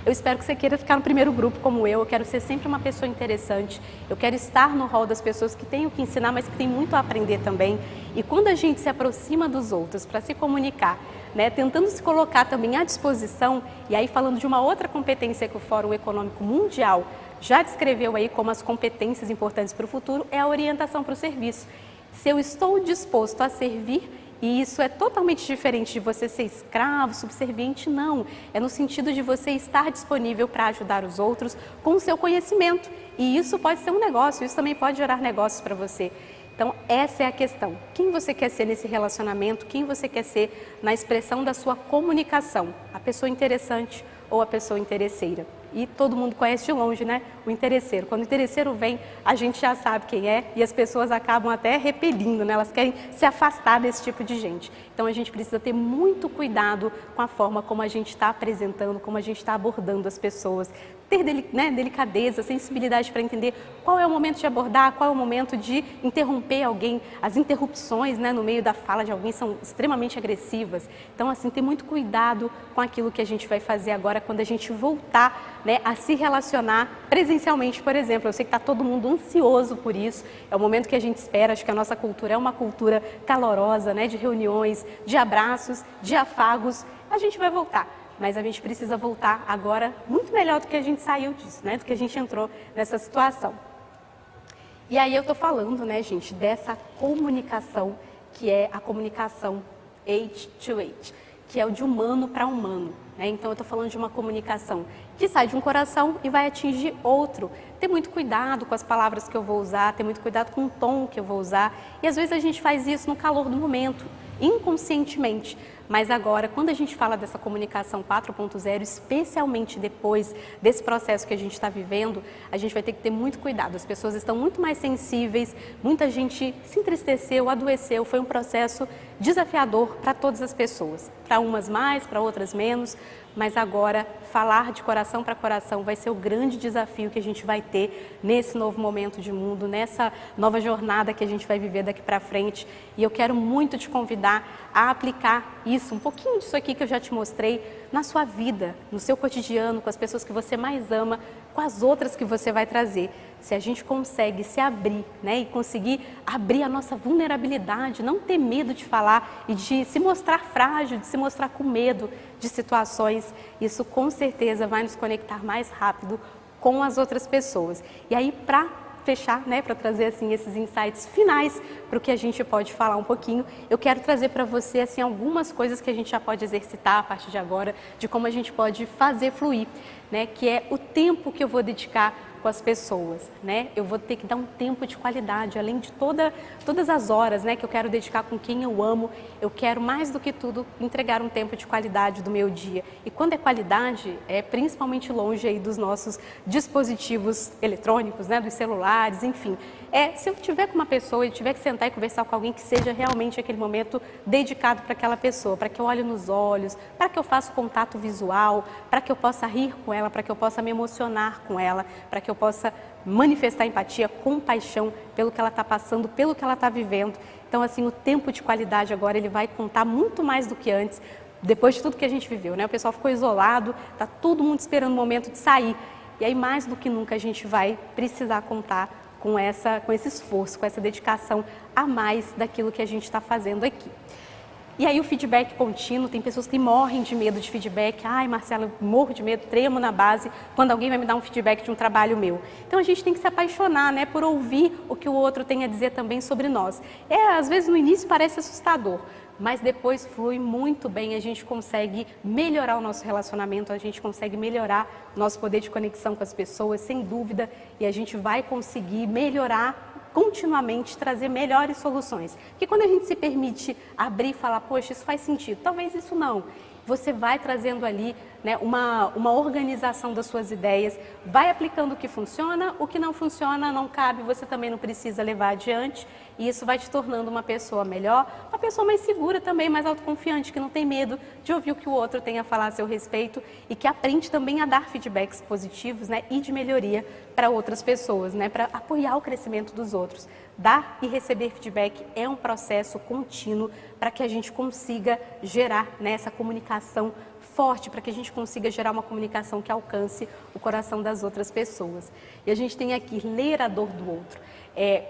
Eu espero que você queira ficar no primeiro grupo como eu quero ser sempre uma pessoa interessante, eu quero estar no hall das pessoas que têm o que ensinar, mas que têm muito a aprender também. E quando a gente se aproxima dos outros para se comunicar, né, tentando se colocar também à disposição, e aí falando de uma outra competência que o Fórum Econômico Mundial já descreveu aí como as competências importantes para o futuro, é a orientação para o serviço. Se eu estou disposto a servir, e isso é totalmente diferente de você ser escravo, subserviente, não. É no sentido de você estar disponível para ajudar os outros com o seu conhecimento. E isso pode ser um negócio, isso também pode gerar negócios para você. Então, essa é a questão. Quem você quer ser nesse relacionamento? Quem você quer ser na expressão da sua comunicação? A pessoa interessante ou a pessoa interesseira? E todo mundo conhece de longe, né? O interesseiro. Quando o interesseiro vem, a gente já sabe quem é e as pessoas acabam até repelindo, né? Elas querem se afastar desse tipo de gente. Então, a gente precisa ter muito cuidado com a forma como a gente está apresentando, como a gente está abordando as pessoas. Ter delicadeza, sensibilidade para entender qual é o momento de abordar, qual é o momento de interromper alguém. As interrupções, né, no meio da fala de alguém são extremamente agressivas. Então, assim, ter muito cuidado com aquilo que a gente vai fazer agora quando a gente voltar, né, a se relacionar presencialmente, por exemplo. Eu sei que está todo mundo ansioso por isso. É o momento que a gente espera. Acho que a nossa cultura é uma cultura calorosa, né, de reuniões, de abraços, de afagos. A gente vai voltar. Mas a gente precisa voltar agora muito melhor do que a gente saiu disso, né? Do que a gente entrou nessa situação. E aí eu estou falando, né, gente, dessa comunicação, que é a comunicação age to age, que é o de humano para humano, né? Então eu estou falando de uma comunicação que sai de um coração e vai atingir outro. Ter muito cuidado com as palavras que eu vou usar, ter muito cuidado com o tom que eu vou usar. E às vezes a gente faz isso no calor do momento, inconscientemente. Mas agora, quando a gente fala dessa comunicação 4.0, especialmente depois desse processo que a gente está vivendo, a gente vai ter que ter muito cuidado. As pessoas estão muito mais sensíveis, muita gente se entristeceu, adoeceu. Foi um processo desafiador para todas as pessoas, para umas mais, para outras menos, mas agora falar de coração para coração vai ser o grande desafio que a gente vai ter nesse novo momento de mundo, nessa nova jornada que a gente vai viver daqui para frente. E eu quero muito te convidar a aplicar isso, um pouquinho disso aqui que eu já te mostrei, na sua vida, no seu cotidiano, com as pessoas que você mais ama, com as outras que você vai trazer. Se a gente consegue se abrir, né, e conseguir abrir a nossa vulnerabilidade, não ter medo de falar e de se mostrar frágil, de se mostrar com medo de situações, isso com certeza vai nos conectar mais rápido com as outras pessoas. E aí, para fechar, né, para trazer assim esses insights finais para o que a gente pode falar um pouquinho, eu quero trazer para você assim algumas coisas que a gente já pode exercitar a partir de agora, de como a gente pode fazer fluir, né, que é o tempo que eu vou dedicar com as pessoas, né? Eu vou ter que dar um tempo de qualidade, além de todas as horas, né, que eu quero dedicar com quem eu amo, eu quero mais do que tudo entregar um tempo de qualidade do meu dia. E quando é qualidade, é principalmente longe aí dos nossos dispositivos eletrônicos, né, dos celulares, enfim. Se eu tiver com uma pessoa e tiver que sentar e conversar com alguém, que seja realmente aquele momento dedicado para aquela pessoa, para que eu olhe nos olhos, para que eu faça contato visual, para que eu possa rir com ela, para que eu possa me emocionar com ela, para que eu possa manifestar empatia, compaixão pelo que ela está passando, pelo que ela está vivendo. Então, assim, o tempo de qualidade agora ele vai contar muito mais do que antes, depois de tudo que a gente viveu, né? O pessoal ficou isolado, está todo mundo esperando o momento de sair. E aí, mais do que nunca, a gente vai precisar contar com esse esforço, com essa dedicação a mais daquilo que a gente está fazendo aqui. E aí o feedback contínuo, tem pessoas que morrem de medo de feedback. Ai, Marcela, eu morro de medo, tremo na base quando alguém vai me dar um feedback de um trabalho meu. Então a gente tem que se apaixonar, né, por ouvir o que o outro tem a dizer também sobre nós. Às vezes no início parece assustador, mas depois flui muito bem, a gente consegue melhorar o nosso relacionamento, a gente consegue melhorar o nosso poder de conexão com as pessoas, sem dúvida, e a gente vai conseguir melhorar continuamente, trazer melhores soluções. Porque quando a gente se permite abrir e falar, poxa, isso faz sentido, talvez isso não, você vai trazendo ali, né, uma organização das suas ideias, vai aplicando o que não funciona não cabe, você também não precisa levar adiante, e isso vai te tornando uma pessoa melhor, uma pessoa mais segura também, mais autoconfiante, que não tem medo de ouvir o que o outro tem a falar a seu respeito e que aprende também a dar feedbacks positivos, né, e de melhoria para outras pessoas, né, para apoiar o crescimento dos outros. Dar e receber feedback é um processo contínuo para que a gente consiga gerar, né, essa comunicação forte, para que a gente consiga gerar uma comunicação que alcance o coração das outras pessoas. E a gente tem aqui ler a dor do outro.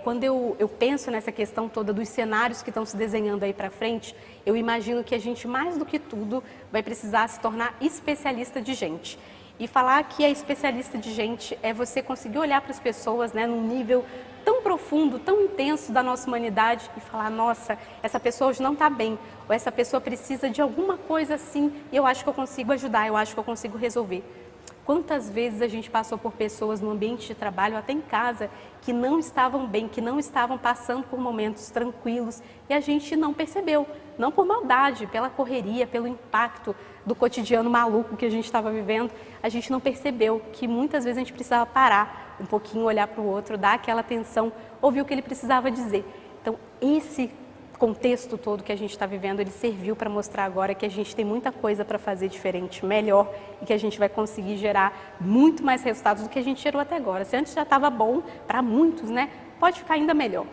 Quando eu penso nessa questão toda dos cenários que estão se desenhando aí para frente, eu imagino que a gente, mais do que tudo, vai precisar se tornar especialista de gente. E falar que é especialista de gente é você conseguir olhar para as pessoas, né, num nível tão profundo, tão intenso da nossa humanidade e falar, nossa, essa pessoa hoje não está bem, ou essa pessoa precisa de alguma coisa assim e eu acho que eu consigo ajudar, eu acho que eu consigo resolver. Quantas vezes a gente passou por pessoas no ambiente de trabalho, até em casa, que não estavam bem, que não estavam passando por momentos tranquilos e a gente não percebeu, não por maldade, pela correria, pelo impacto do cotidiano maluco que a gente estava vivendo, a gente não percebeu que muitas vezes a gente precisava parar um pouquinho, olhar para o outro, dar aquela atenção, ouvir o que ele precisava dizer. Então, esse contexto todo que a gente está vivendo, ele serviu para mostrar agora que a gente tem muita coisa para fazer diferente, melhor, e que a gente vai conseguir gerar muito mais resultados do que a gente gerou até agora. Se antes já estava bom para muitos, né, pode ficar ainda melhor.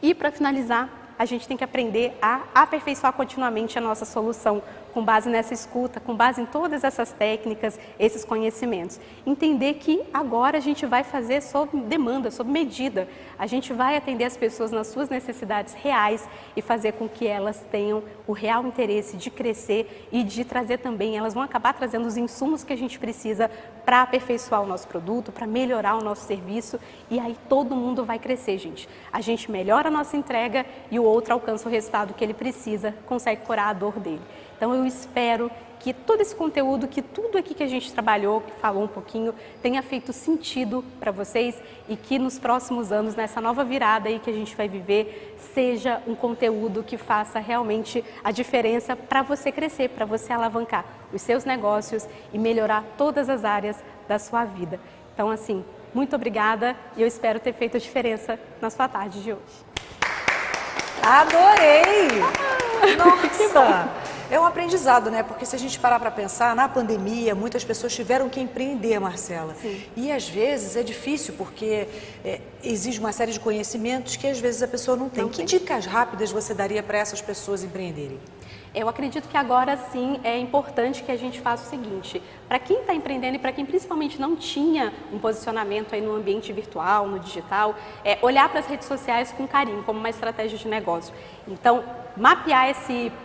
E para finalizar, a gente tem que aprender a aperfeiçoar continuamente a nossa solução, com base nessa escuta, com base em todas essas técnicas, esses conhecimentos. Entender que agora a gente vai fazer sob demanda, sob medida. A gente vai atender as pessoas nas suas necessidades reais e fazer com que elas tenham o real interesse de crescer e de trazer também, elas vão acabar trazendo os insumos que a gente precisa para aperfeiçoar o nosso produto, para melhorar o nosso serviço, e aí todo mundo vai crescer, gente. A gente melhora a nossa entrega e o outro alcança o resultado que ele precisa, consegue curar a dor dele. Então eu espero que todo esse conteúdo, que tudo aqui que a gente trabalhou, que falou um pouquinho, tenha feito sentido para vocês e que nos próximos anos, nessa nova virada aí que a gente vai viver, seja um conteúdo que faça realmente a diferença para você crescer, para você alavancar os seus negócios e melhorar todas as áreas da sua vida. Então, assim, muito obrigada e eu espero ter feito a diferença na sua tarde de hoje. Adorei! Nossa! É um aprendizado, né? Porque se a gente parar para pensar, na pandemia, muitas pessoas tiveram que empreender, Marcela. Sim. E às vezes é difícil, porque exige uma série de conhecimentos que às vezes a pessoa não tem. Que dicas rápidas você daria para essas pessoas empreenderem? Eu acredito que agora sim é importante que a gente faça o seguinte, para quem está empreendendo e para quem principalmente não tinha um posicionamento aí no ambiente virtual, no digital, olhar para as redes sociais com carinho, como uma estratégia de negócio. Então, mapear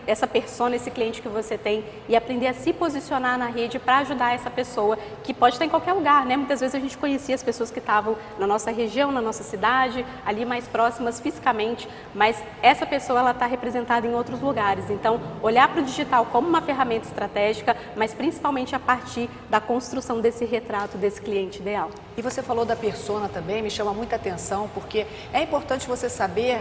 essa persona, esse cliente que você tem e aprender a se posicionar na rede para ajudar essa pessoa, que pode estar em qualquer lugar, né? Muitas vezes a gente conhecia as pessoas que estavam na nossa região, na nossa cidade, ali mais próximas fisicamente, mas essa pessoa ela está representada em outros lugares. Então, olhar para o digital como uma ferramenta estratégica, mas principalmente a partir da construção desse retrato desse cliente ideal. E você falou da persona também, me chama muita atenção, porque é importante você saber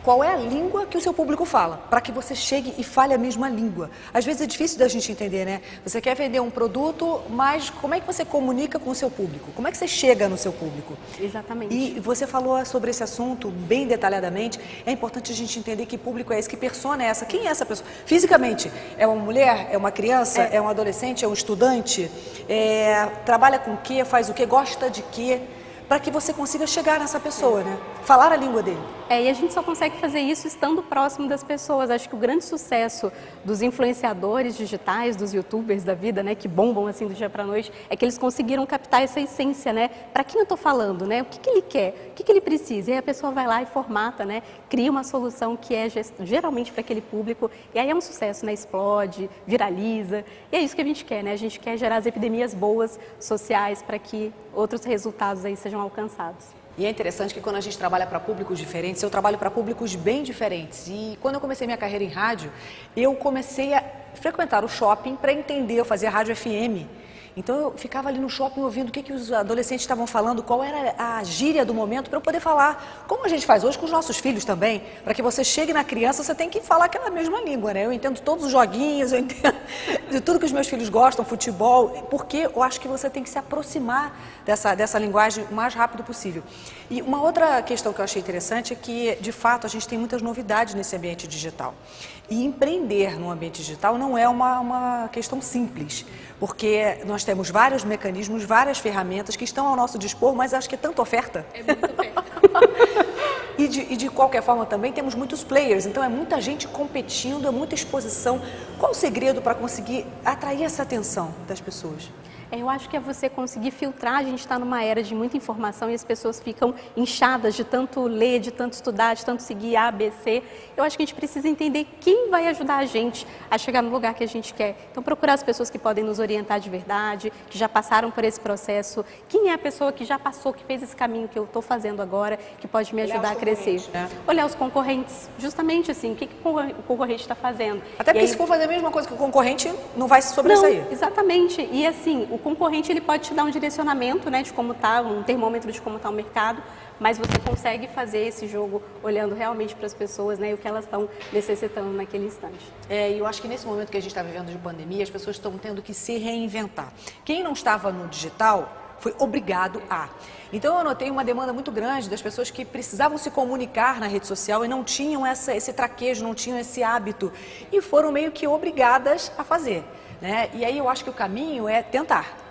qual é a língua que o seu público fala, para que você chegue e fale a mesma língua. Às vezes é difícil da gente entender, né? Você quer vender um produto, mas como é que você comunica com o seu público? Como é que você chega no seu público? Exatamente. E você falou sobre esse assunto bem detalhadamente. É importante a gente entender que público é esse, que persona é essa, quem é essa pessoa? Fisicamente, é uma mulher, é uma criança, é um adolescente, é um estudante? Trabalha com o quê? Faz o quê? Gosta de quê? Para que você consiga chegar nessa pessoa, né? Falar a língua dele. E a gente só consegue fazer isso estando próximo das pessoas. Acho que o grande sucesso dos influenciadores digitais, dos youtubers da vida, né, que bombam assim do dia para a noite, é que eles conseguiram captar essa essência, né? Para quem eu estou falando, né? O que ele quer? O que ele precisa? E aí a pessoa vai lá e formata, né? Cria uma solução que é geralmente para aquele público. E aí é um sucesso, né? Explode, viraliza. E é isso que a gente quer, né? A gente quer gerar as epidemias boas sociais para que outros resultados aí sejam alcançados. E é interessante que quando a gente trabalha para públicos diferentes, eu trabalho para públicos bem diferentes. E quando eu comecei minha carreira em rádio, eu comecei a frequentar o shopping para entender, eu fazia rádio FM. Então eu ficava ali no shopping ouvindo o que os adolescentes estavam falando, qual era a gíria do momento para eu poder falar. Como a gente faz hoje com os nossos filhos também, para que você chegue na criança, você tem que falar aquela mesma língua, né? Eu entendo todos os joguinhos, eu entendo de tudo que os meus filhos gostam, futebol, porque eu acho que você tem que se aproximar dessa linguagem o mais rápido possível. E uma outra questão que eu achei interessante é que, de fato, a gente tem muitas novidades nesse ambiente digital. E empreender no ambiente digital não é uma questão simples, porque nós temos vários mecanismos, várias ferramentas que estão ao nosso dispor, mas acho que é tanta oferta. É muita oferta. E de qualquer forma também temos muitos players, então é muita gente competindo, é muita exposição. Qual o segredo para conseguir atrair essa atenção das pessoas? Eu acho que é você conseguir filtrar. A gente está numa era de muita informação e as pessoas ficam inchadas de tanto ler, de tanto estudar, de tanto seguir A, B, C. Eu acho que a gente precisa entender quem vai ajudar a gente a chegar no lugar que a gente quer. Então, procurar as pessoas que podem nos orientar de verdade, que já passaram por esse processo. Quem é a pessoa que já passou, que fez esse caminho que eu estou fazendo agora, que pode me ajudar a crescer? Né? Olhar os concorrentes, justamente assim, o que o concorrente está fazendo. Até porque se for fazer a mesma coisa que o concorrente, não vai se sobressair. Não, exatamente. E assim, o concorrente ele pode te dar um direcionamento, né, de como está, um termômetro de como está o mercado, mas você consegue fazer esse jogo olhando realmente para as pessoas, né, e o que elas estão necessitando naquele instante. E eu acho que nesse momento que a gente está vivendo de pandemia, as pessoas estão tendo que se reinventar. Quem não estava no digital foi obrigado a. Então eu notei uma demanda muito grande das pessoas que precisavam se comunicar na rede social e não tinham esse traquejo, não tinham esse hábito e foram meio que obrigadas a fazer, né? E aí eu acho que o caminho é tentar.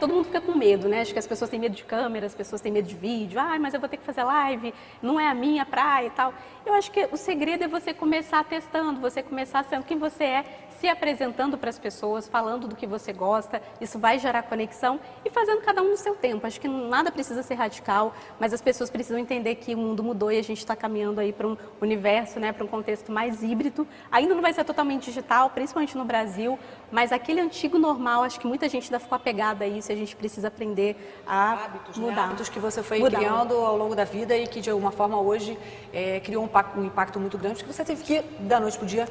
Todo mundo fica com medo, né? Acho que as pessoas têm medo de câmera, as pessoas têm medo de vídeo. Mas eu vou ter que fazer live, não é a minha praia e tal. Eu acho que o segredo é você começar testando, você começar sendo quem você é, se apresentando para as pessoas, falando do que você gosta. Isso vai gerar conexão e fazendo cada um no seu tempo. Acho que nada precisa ser radical, mas as pessoas precisam entender que o mundo mudou e a gente está caminhando aí para um universo, né? Para um contexto mais híbrido. Ainda não vai ser totalmente digital, principalmente no Brasil, mas aquele antigo normal, acho que muita gente ainda ficou apegada a isso e a gente precisa aprender a hábitos, mudar. Né? Hábitos que você foi criando ao longo da vida e que de alguma forma hoje criou um impacto muito grande, porque você teve que, da noite para o dia,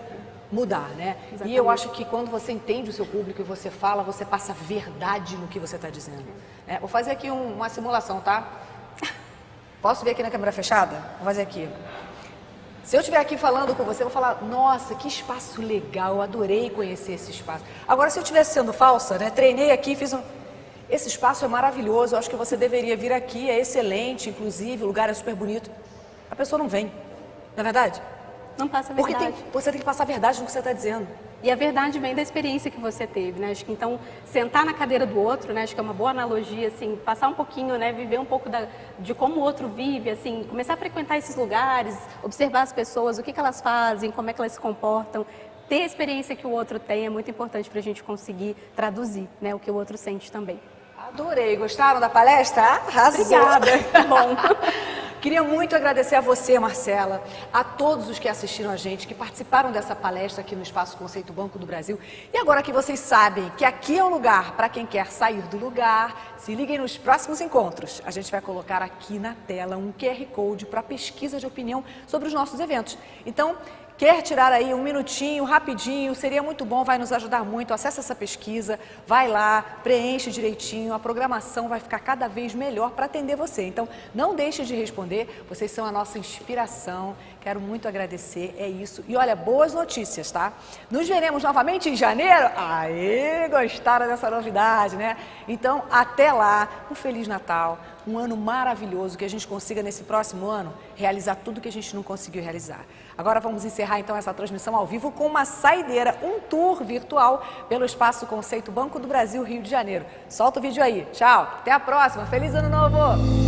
mudar, né? Exatamente. E eu acho que quando você entende o seu público e você fala, você passa verdade no que você está dizendo. Vou fazer aqui uma simulação, tá? Posso ver aqui na câmera fechada? Vou fazer aqui. Se eu estiver aqui falando com você, eu vou falar, nossa, que espaço legal, eu adorei conhecer esse espaço. Agora, se eu estivesse sendo falsa, né? Treinei aqui, esse espaço é maravilhoso, eu acho que você deveria vir aqui, é excelente, inclusive, o lugar é super bonito. A pessoa não vem, não é verdade? Não passa a Porque verdade. você tem que passar a verdade no que você está dizendo. E a verdade vem da experiência que você teve, né? Acho que então sentar na cadeira do outro, né? Acho que é uma boa analogia, assim, passar um pouquinho, né? Viver um pouco de como o outro vive, assim, começar a frequentar esses lugares, observar as pessoas, o que elas fazem, como é que elas se comportam. Ter a experiência que o outro tem é muito importante para a gente conseguir traduzir, né? O que o outro sente também. Adorei. Gostaram da palestra? Arrasou. Obrigada. Bom. Queria muito agradecer a você, Marcela, a todos os que assistiram a gente, que participaram dessa palestra aqui no Espaço Conceito Banco do Brasil. E agora que vocês sabem que aqui é um lugar para quem quer sair do lugar, se liguem nos próximos encontros. A gente vai colocar aqui na tela um QR Code para pesquisa de opinião sobre os nossos eventos. Então, quer tirar aí um minutinho, rapidinho, seria muito bom, vai nos ajudar muito. Acesse essa pesquisa, vai lá, preenche direitinho, a programação vai ficar cada vez melhor para atender você. Então, não deixe de responder, vocês são a nossa inspiração. Quero muito agradecer, é isso. E olha, boas notícias, tá? Nos veremos novamente em janeiro? Aê, gostaram dessa novidade, né? Então, até lá, um Feliz Natal, um ano maravilhoso, que a gente consiga nesse próximo ano realizar tudo que a gente não conseguiu realizar. Agora vamos encerrar então essa transmissão ao vivo com uma saideira, um tour virtual pelo Espaço Conceito Banco do Brasil, Rio de Janeiro. Solta o vídeo aí. Tchau, até a próxima. Feliz Ano Novo!